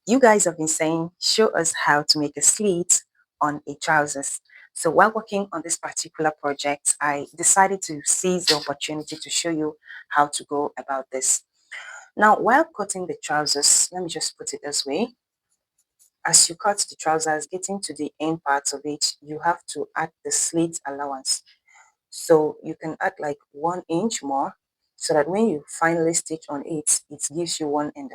You guys have been saying, show us how to make a slit on a trousers. So while working on this particular project, I decided to seize the opportunity to show you how to go about this. Now, while cutting the trousers, let me just put it this way. As you cut the trousers, getting to the end parts of it, you have to add the slit allowance. So you can add like 1 inch more so that when you finally stitch on it, it gives you 1.5.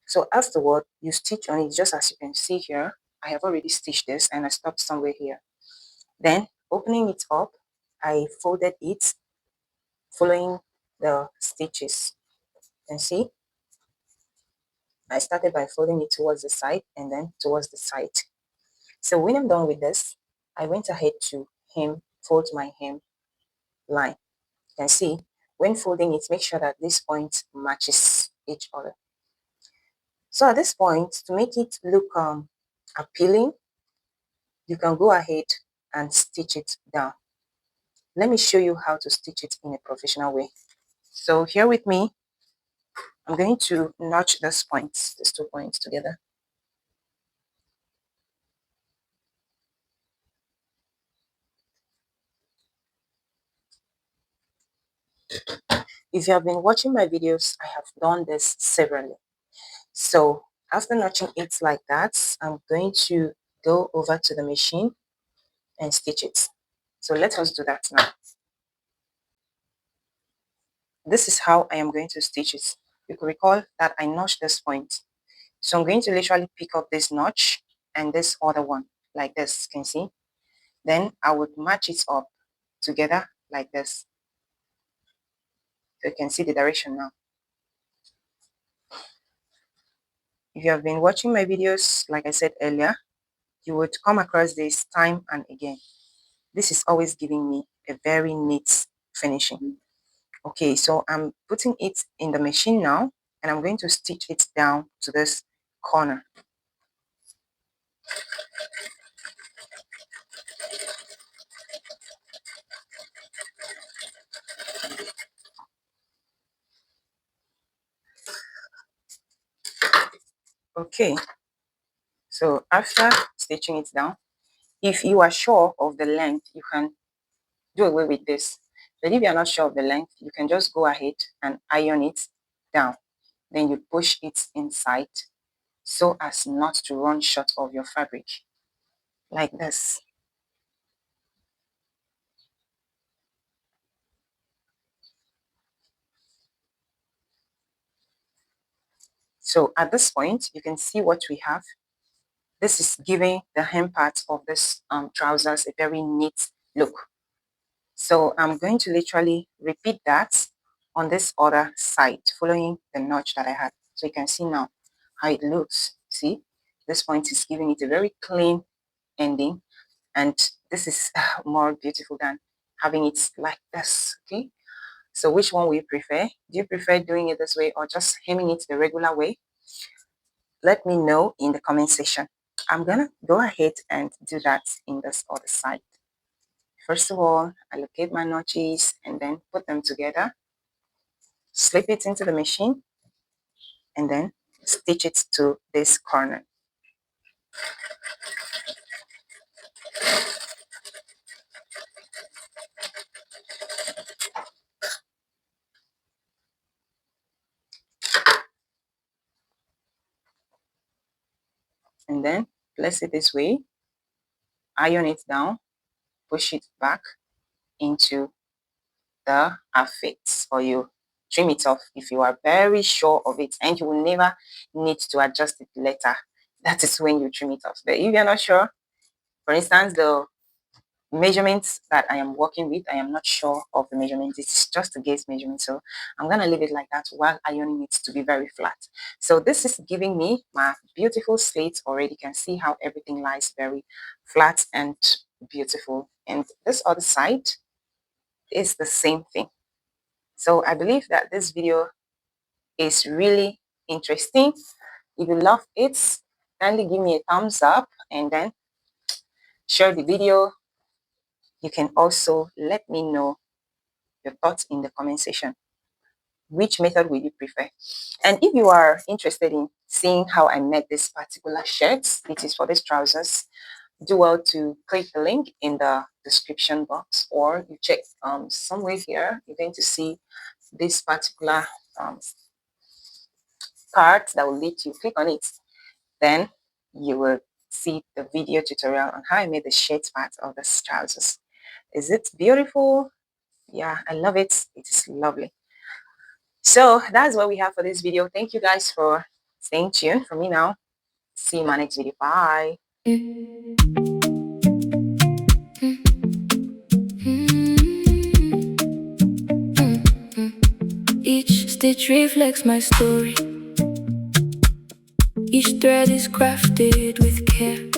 So afterward, you stitch on it just as you can see here. I have already stitched this and I stopped somewhere here. Then opening it up, I folded it following the stitches. And see, I started by folding it towards the side and then towards the side. So when I'm done with this, I went ahead to fold my hem line. You can see, when folding it, make sure that this point matches each other. So at this point, to make it look appealing, you can go ahead and stitch it down. Let me show you how to stitch it in a professional way. So here with me, I'm going to notch these 2 points together. If you have been watching my videos, I have done this severally. So after notching it like that, I'm going to go over to the machine and stitch it. So let us do that now. This is how I am going to stitch it. You could recall that I notched this point. So I'm going to literally pick up this notch and this other one like this, you can see. Then I would match it up together like this. So you can see the direction now. If you have been watching my videos, like I said earlier, you would come across this time and again. This is always giving me a very neat finishing. Okay, so I'm putting it in the machine now and I'm going to stitch it down to this corner. Okay, so after stitching it down, if you are sure of the length, you can do away with this. But if you are not sure of the length, you can just go ahead and iron it down. Then you push it inside so as not to run short of your fabric, like this. So at this point, you can see what we have. This is giving the hem part of this trousers a very neat look. So I'm going to literally repeat that on this other side, following the notch that I had. So you can see now how it looks. See, this point is giving it a very clean ending, and this is more beautiful than having it like this. Okay, so which one will you prefer? Do you prefer doing it this way or just hemming it the regular way? Let me know in the comment section. I'm gonna go ahead and do that in this other side. First of all, I locate my notches and then put them together, slip it into the machine, and then stitch it to this corner. And then place it this way, iron it down, push it back into the outfit, or you trim it off if you are very sure of it, and you will never need to adjust it later. That is when you trim it off. But if you're not sure, for instance, the measurements that I am working with, I am not sure of the measurements. It's just a guess measurement. So I'm going to leave it like that while ironing it to be very flat. So this is giving me my beautiful slit already. You can see how everything lies very flat and beautiful. And this other side is the same thing. So I believe that this video is really interesting. If you love it, kindly give me a thumbs up and then share the video. You can also let me know your thoughts in the comment section. which method will you prefer? And if you are interested in seeing how I made this particular shirt, it is for these trousers, do well to click the link in the description box, or you check somewhere here. You're going to see this particular card that will lead you. Click on it, then you will see the video tutorial on how I made the shirt part of the trousers. Is it beautiful? Yeah, I love it. It is lovely. So that's what we have for this video. Thank you guys for staying tuned. For me now, see you in my next video. Bye. Each stitch reflects my story. Each thread is crafted with care.